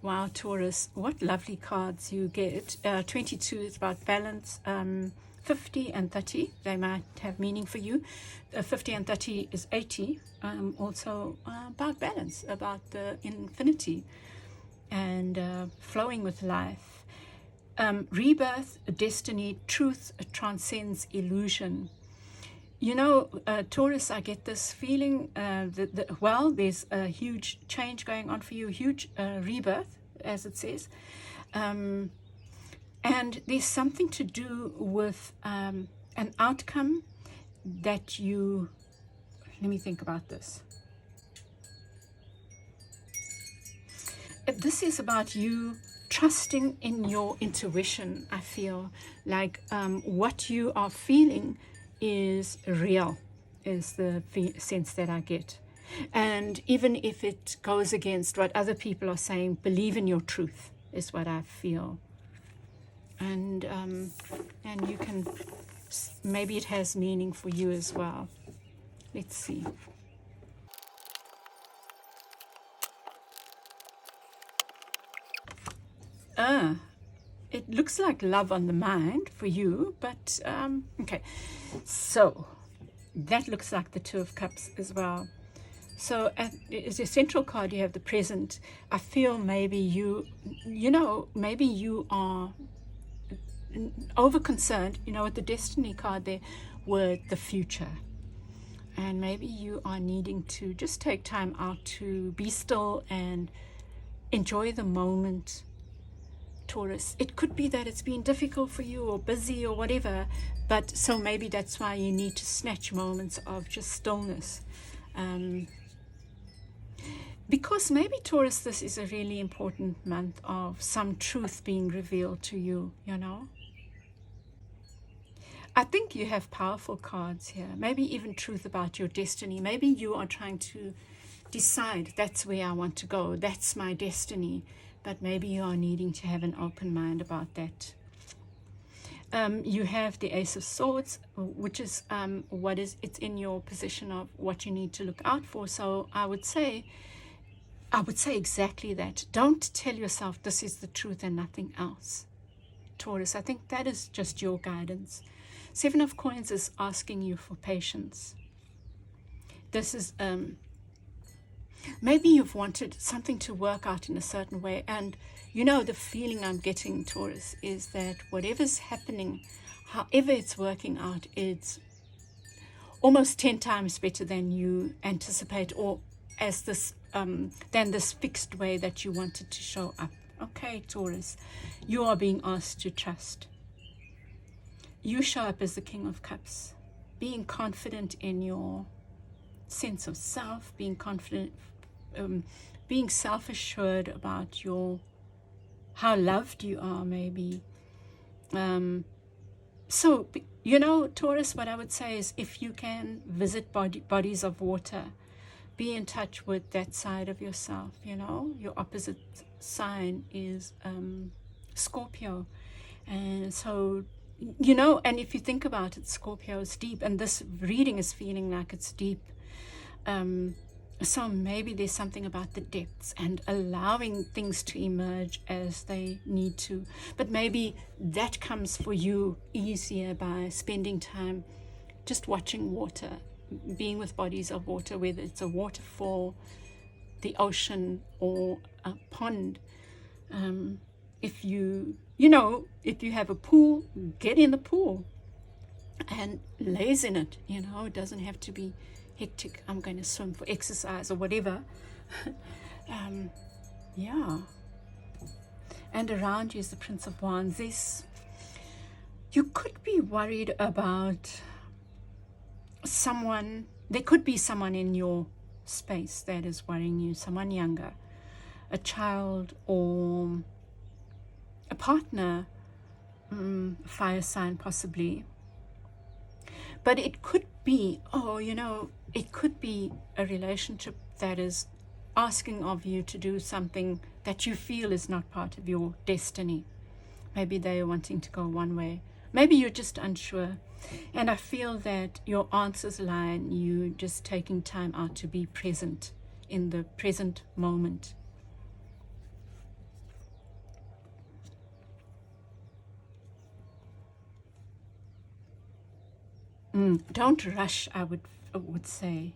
Wow, Taurus, what lovely cards you get. 22 is about balance. 50 and 30, they might have meaning for you. 50 and 30 is 80, also about balance, about the infinity and flowing with life. Rebirth, destiny, truth transcends illusion. You know, Taurus, I get this feeling well, there's a huge change going on for you, huge rebirth, as it says. And there's something to do with an outcome that you, let me think about this. This is about you trusting in your intuition. I feel like what you are feeling is real, is the sense that I get. And even if it goes against what other people are saying, believe in your truth is what I feel. And you can, maybe it has meaning for you as well. Let's see. It looks like love on the mind for you, but okay. So that looks like the Two of Cups as well. So as your central card, you have the present. I feel maybe maybe you are over concerned, with the destiny card there, with the future. And maybe you are needing to just take time out to be still and enjoy the moment, Taurus. It could be that it's been difficult for you or busy or whatever, but so maybe that's why you need to snatch moments of just stillness. Because maybe, Taurus, this is a really important month of some truth being revealed to you, I think you have powerful cards here, maybe even truth about your destiny. Maybe you are trying to decide, that's where I want to go, that's my destiny, but maybe you are needing to have an open mind about that. You have the Ace of Swords, which is it's in your position of what you need to look out for. So I would say exactly that. Don't tell yourself this is the truth and nothing else, Taurus. I think that is just your guidance. Seven of Coins is asking you for patience. This is maybe you've wanted something to work out in a certain way, and the feeling I'm getting, Taurus, is that whatever's happening, however it's working out, it's almost 10 times better than you anticipate, or as this than this fixed way that you wanted to show up. Okay, Taurus, you are being asked to trust. You show up as the King of Cups, being confident in your sense of self, being confident, being self-assured about how loved you are, maybe. So, Taurus, what I would say is, if you can visit bodies of water, be in touch with that side of yourself. Your opposite sign is Scorpio. And so, and if you think about it, Scorpio is deep, and this reading is feeling like it's deep. So maybe there's something about the depths and allowing things to emerge as they need to. But maybe that comes for you easier by spending time just watching water, being with bodies of water, whether it's a waterfall, the ocean, or a pond. If you have a pool, get in the pool and laze in it. It doesn't have to be hectic. I'm going to swim for exercise or whatever. Yeah. And around you is the Prince of Wands. You could be worried about someone. There could be someone in your space that is worrying you, someone younger, a child or a partner, fire sign possibly. But it could be, it could be a relationship that is asking of you to do something that you feel is not part of your destiny. Maybe they are wanting to go one way. Maybe you're just unsure. And I feel that your answers lie in you just taking time out to be present in the present moment. Don't rush, I would say,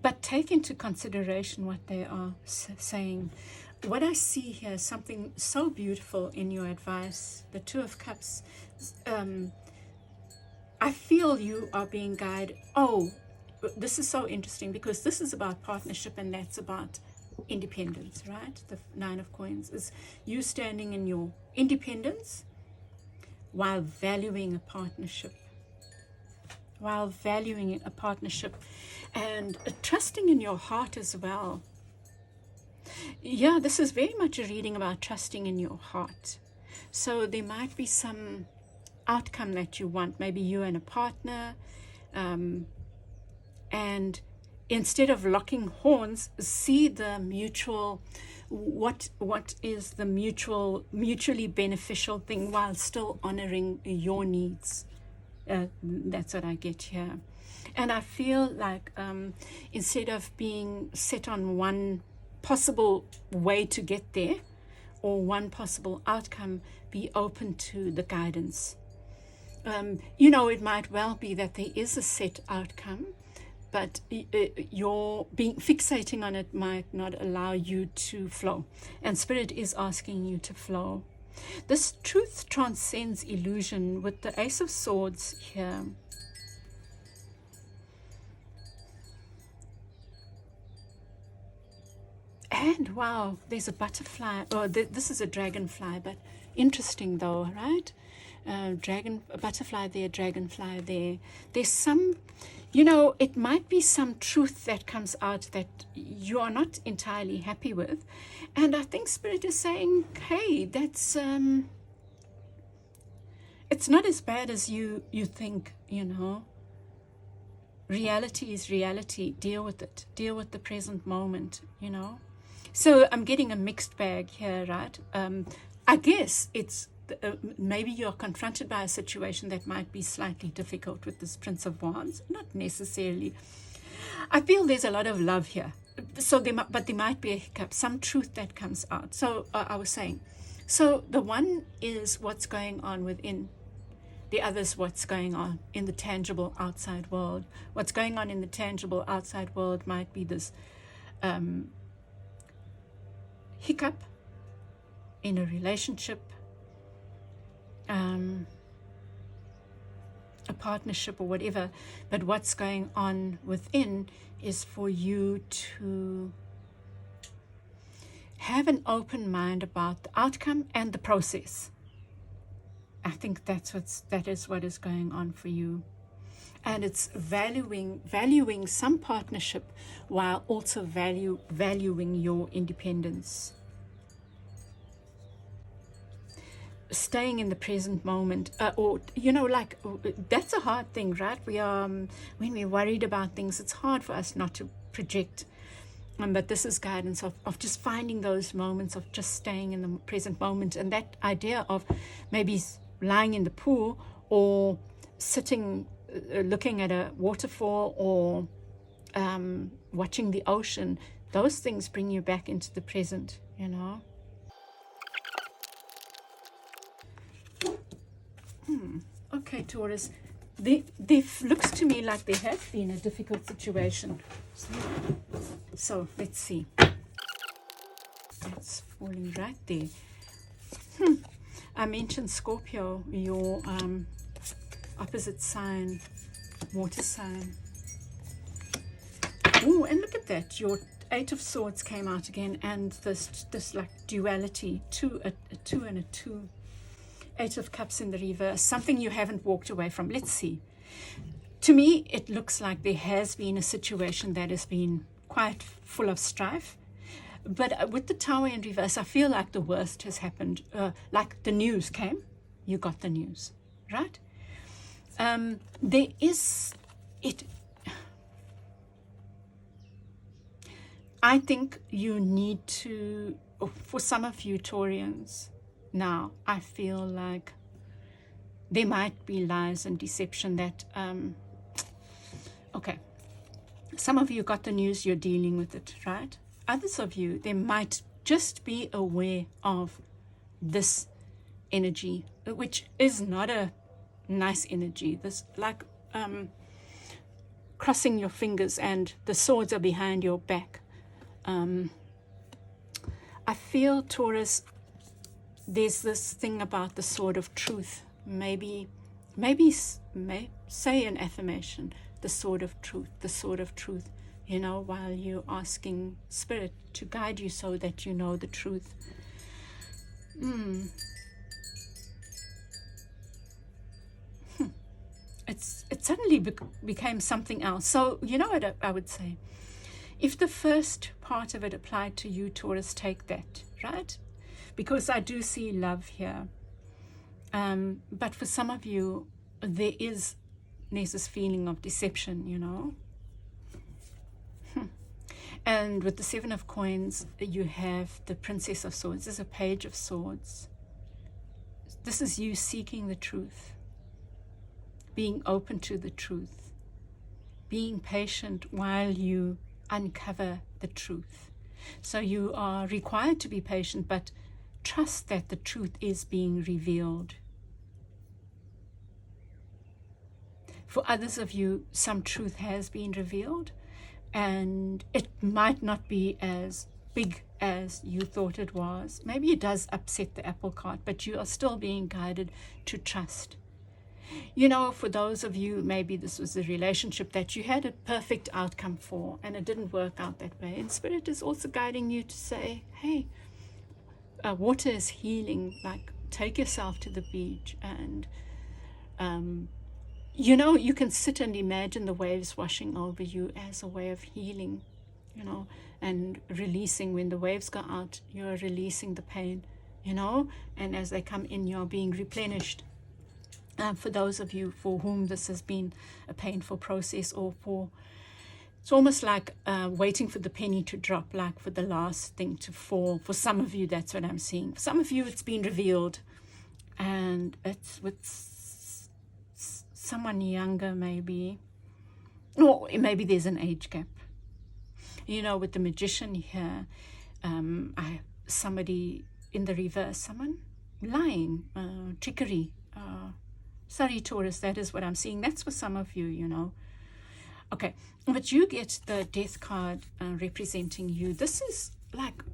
but take into consideration what they are saying. What I see here is something so beautiful in your advice. The Two of Cups. I feel you are being guided. Oh, this is so interesting because this is about partnership and that's about independence, right? The Nine of Coins is you standing in your independence while valuing a partnership. And trusting in your heart as well. Yeah, this is very much a reading about trusting in your heart. So there might be some outcome that you want, maybe you and a partner, and instead of locking horns, see the mutual, what is the mutually beneficial thing while still honoring your needs. That's what I get here. And I feel like instead of being set on one possible way to get there or one possible outcome, be open to the guidance. It might well be that there is a set outcome, but your fixating on it might not allow you to flow. And Spirit is asking you to flow. This truth transcends illusion with the Ace of Swords here. And wow, there's a butterfly. Oh, this is a dragonfly, but interesting though, right? Butterfly there, dragonfly there. There's some, it might be some truth that comes out that you are not entirely happy with. And I think Spirit is saying, hey, that's, it's not as bad as you think, Reality is reality. Deal with it. Deal with the present moment, So I'm getting a mixed bag here, right? I guess it's, maybe you're confronted by a situation that might be slightly difficult with this Prince of Wands. Not necessarily. I feel there's a lot of love here. So but there might be a hiccup, some truth that comes out. So I was saying, so the one is what's going on within. The other is what's going on in the tangible outside world. What's going on in the tangible outside world might be this hiccup in a relationship, a partnership or whatever, but what's going on within is for you to have an open mind about the outcome and the process. I think that is what is going on for you. And it's valuing some partnership while also valuing your independence. Staying in the present moment, that's a hard thing, right? We are, when we're worried about things, it's hard for us not to project. But this is guidance of just finding those moments of just staying in the present moment. And that idea of maybe lying in the pool or sitting, looking at a waterfall or watching the ocean, those things bring you back into the present, Okay, Taurus, there looks to me like there has been a difficult situation. So let's see. That's falling right there. I mentioned Scorpio, your opposite sign, water sign. Oh, and look at that. Your Eight of Swords came out again, and this like duality, a two and a two. Eight of Cups in the reverse, something you haven't walked away from. Let's see. To me, it looks like there has been a situation that has been quite full of strife. But with the Tower in reverse, I feel like the worst has happened. Like the news came, you got the news, right? There is it. I think you need to, for some of you Taurians, now I feel like there might be lies and deception that, okay, some of you got the news, you're dealing with it, right? Others of you, they might just be aware of this energy, which is not a nice energy. This, like, crossing your fingers and the swords are behind your back. I feel, Taurus, there's this thing about the sword of truth. Maybe say an affirmation, the sword of truth, the sword of truth, while you're asking Spirit to guide you so that you know the truth. It suddenly became something else. So, you know what I would say? If the first part of it applied to you, Taurus, take that, right? Because I do see love here. But for some of you, there's this feeling of deception, And with the Seven of Coins, you have the Princess of Swords. There's a Page of Swords. This is you seeking the truth, being open to the truth, being patient while you uncover the truth. So you are required to be patient, but trust that the truth is being revealed. For others of you, some truth has been revealed, and it might not be as big as you thought it was. Maybe it does upset the apple cart, but you are still being guided to trust. For those of you, maybe this was a relationship that you had a perfect outcome for, and it didn't work out that way. And Spirit is also guiding you to say, hey, water is healing. Like, take yourself to the beach and, you can sit and imagine the waves washing over you as a way of healing, and releasing. When the waves go out, you're releasing the pain, and as they come in, you're being replenished. For those of you for whom this has been a painful process, it's almost like waiting for the penny to drop, like for the last thing to fall. For some of you, that's what I'm seeing. For some of you, it's been revealed, and it's with someone younger, maybe, or maybe there's an age gap. With the Magician here, somebody in the reverse, someone lying, trickery. Sorry, Taurus, that is what I'm seeing. That's for some of you, Okay, but you get the Death card representing you. This is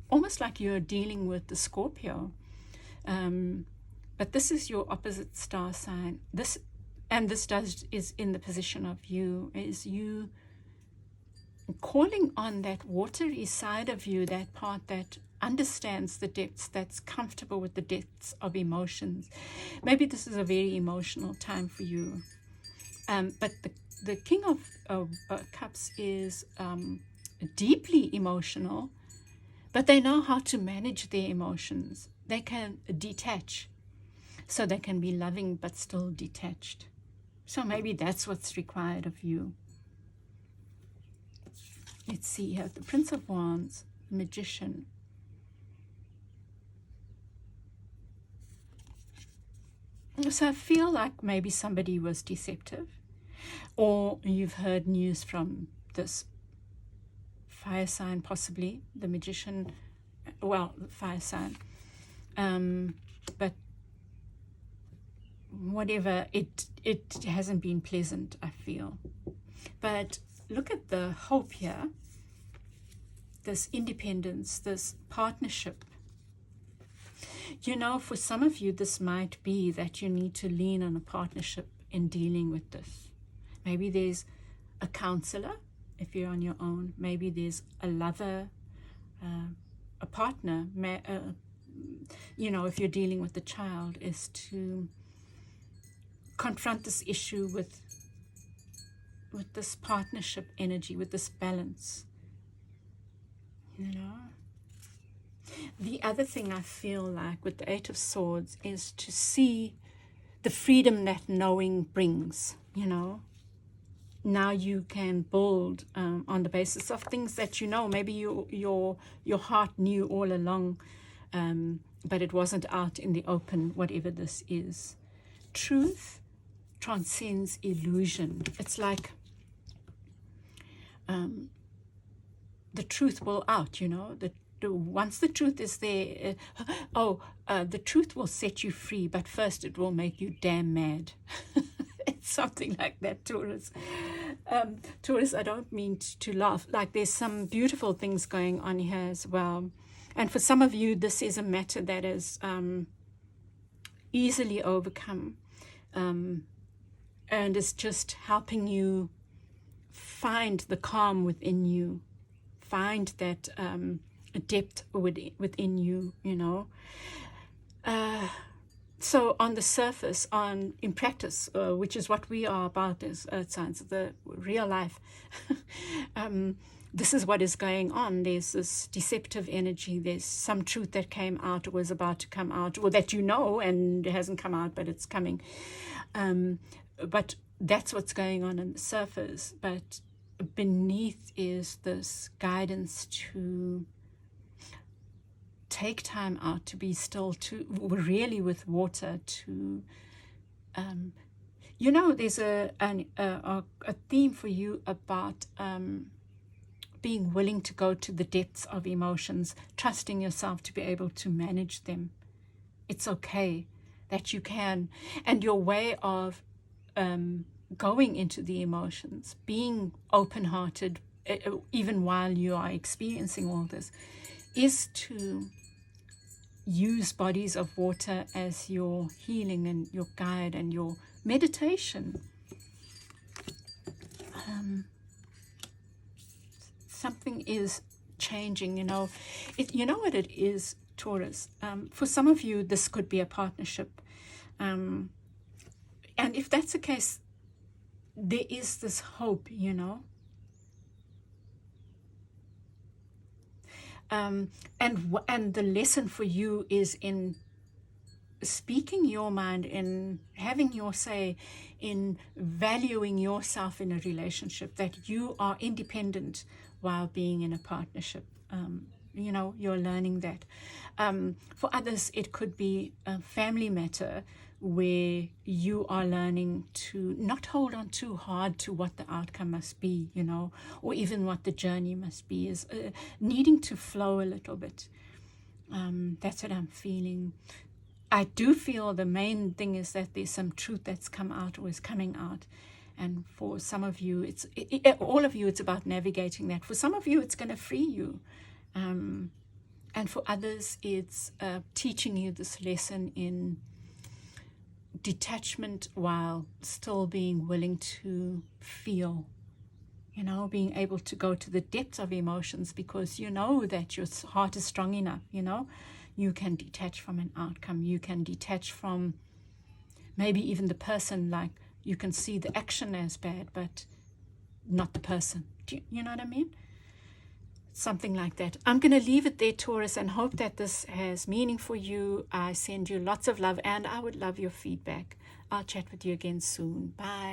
almost like you're dealing with the Scorpio. But this is your opposite star sign. This is in the position of you, is you calling on that watery side of you, that part that understands the depths, that's comfortable with the depths of emotions. Maybe this is a very emotional time for you. But the King of Cups is deeply emotional, but they know how to manage their emotions. They can detach, so they can be loving but still detached. So maybe that's what's required of you. Let's see here, the Prince of Wands, Magician. So I feel like maybe somebody was deceptive, or you've heard news from this fire sign, possibly the Magician, fire sign. But whatever, it hasn't been pleasant, I feel. But look at the hope here, this independence, this partnership. For some of you, this might be that you need to lean on a partnership in dealing with this. Maybe there's a counselor if you're on your own. Maybe there's a lover, a partner. If you're dealing with the child, is to confront this issue with this partnership energy, with this balance. The other thing I feel like with the Eight of Swords is to see the freedom that knowing brings. Now you can build on the basis of things that maybe your heart knew all along, but it wasn't out in the open, whatever this is. Truth transcends illusion. It's like the truth will out, once the truth is there, the truth will set you free, but first it will make you damn mad. It's something like that, Taurus. Taurus, I don't mean to laugh. Like, there's some beautiful things going on here as well. And for some of you, this is a matter that is easily overcome, and is just helping you find the calm within you, find that depth within you, you know. So on the surface, in practice, which is what we are about as earth signs, the real life, this is what is going on. There's this deceptive energy. There's some truth that came out or was about to come out, or that you know, and it hasn't come out, but it's coming. But that's what's going on the surface. But beneath is this guidance to take time out, to be still, to really with water, to you know, there's a theme for you about being willing to go to the depths of emotions, trusting yourself to be able to manage them. It's okay that you can, and your way of going into the emotions, being open-hearted, even while you are experiencing all this, is to use bodies of water as your healing and your guide and your meditation. Something is changing, you know. You know what it is, Taurus? For some of you, this could be a partnership. And if that's the case, there is this hope, you know. And the lesson for you is in speaking your mind, in having your say, in valuing yourself in a relationship, that you are independent while being in a partnership. You know, you're learning that. For others, it could be a family matter where you are learning to not hold on too hard to what the outcome must be, you know, or even what the journey must be, is needing to flow a little bit. That's what I'm feeling. I do feel the main thing is that there's some truth that's come out or is coming out. And for some of you, all of you, it's about navigating that. For some of you, it's going to free you. And for others, it's teaching you this lesson in detachment while still being willing to feel, you know, being able to go to the depths of emotions, because you know that your heart is strong enough, you know. You can detach from an outcome. You can detach from maybe even the person. Like, you can see the action as bad, but not the person. Do you know what I mean? Something like that. I'm going to leave it there, Taurus, and hope that this has meaning for you. I send you lots of love, and I would love your feedback. I'll chat with you again soon. Bye.